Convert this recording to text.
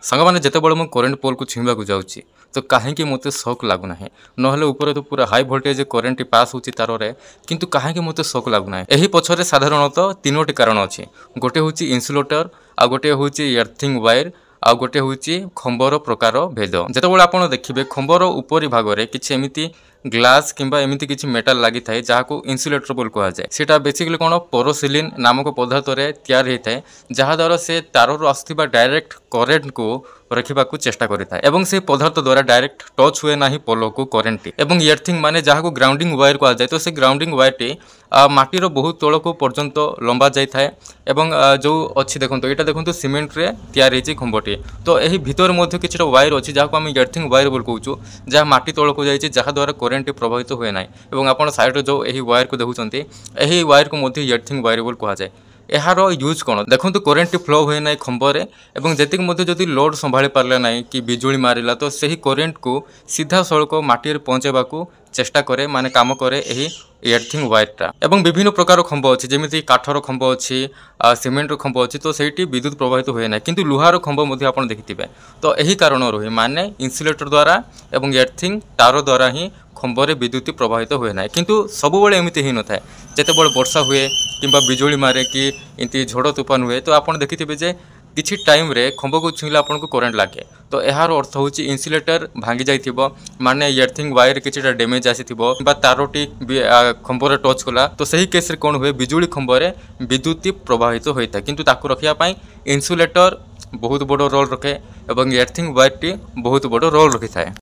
सांगने जितेबाला मुझे करेन्ट पोल को छुईवा जाऊँगी तो कहीं मत शक लगुना ना ऊपर तो पूरा हाई भोल्टेज करेन्ट पास होची तार रे किंतु कहीं मत शक लगुना यही पछरे साधारणतः तीनोटी कारण अच्छी गोटे हूँ इन्सुलेटर आ गोटे हूँ एर्थिंग वायर आ गोटे हूँ खंबर प्रकार भेद जितेबाला आप देखिए खंबर उपरी भाग में किसी एमती ग्लास किंबा एमती किसी मेटाल लगी थाए जहाँ इन्सुलेटर बोल कहुए सेटा बेसिकली कौन पोरोसिलिन नामक पदार्थ या जहाद्वारा से तार आसुवा डायरेक्ट करेन्ट को रखा चेष्टा करें से पदार्थ द्वारा डायरेक्ट टच हुए ना पोल को करेन्ट एवं एर्थिंग माने जहाँ ग्राउंडिंग वायर कहुए तो से ग्राउंडिंग वायर टी माटीर बहुत तौल को पर्यंत लंबा जाए जो अच्छी देखो यहाँ देखो सीमेंट रे तैयारी खंबटी तो यही भितर मध्य किसी वायर अच्छी जहाँ आम एर्थिंग वायर बोल कहूँ जहाँ माटी तौल को जाए जहाद्वारा करेन्ट प्रभावित हुए ना आप साइड जो यही वायर को देखुं यही वायर को एर्थिंग वायर बोल कहुए यार यूज कौन देखो करेन्ट फ्लो हुए ना खंबरे और जी जदि लोड संभाली पारे ना कि बिजुली मारा तो सही करेन्ट को सीधा सड़क माटी पहुँचवा चेष्टा करे माने काम करे यही एर्थिंग वायरटा एवं विभिन्न प्रकार खंब अच्छी जमी काठर खंब अच्छी सीमेंट खंब अच्छी तो सही विद्युत प्रभावित हुए ना किंतु लुहार खंब आप देखिथे तो यही कारण रही माने इन्सुलेटर द्वारा एवं एर्थिंग तार द्वारा ही खंबरे विद्युत प्रभावित हुए ना किंतु सब बड़े एमती ही न था जिते बड़े वर्षा हुए कि बिजुली मारे कि इमती झड़ तूफान हुए तो आप देखिथे जे किसी टाइम रे खंब को छुईले आपन को करेन्ट लगे तो यार अर्थ हूँ इन्सुलेटर भांगी जाइथिबो माने एर्थिंग वायर किसी डैमेज आसीथिबो बा तारोटी खंबर टच कला तो सही केस रे कौन हुए बिजुली खंबरे विद्युत प्रभावित होता है किंतु ताकू रखिया इन्सुलेटर बहुत बड़ रोल रखे और एर्थिंग वायर टी बहुत बड़ रोल रखी थाए।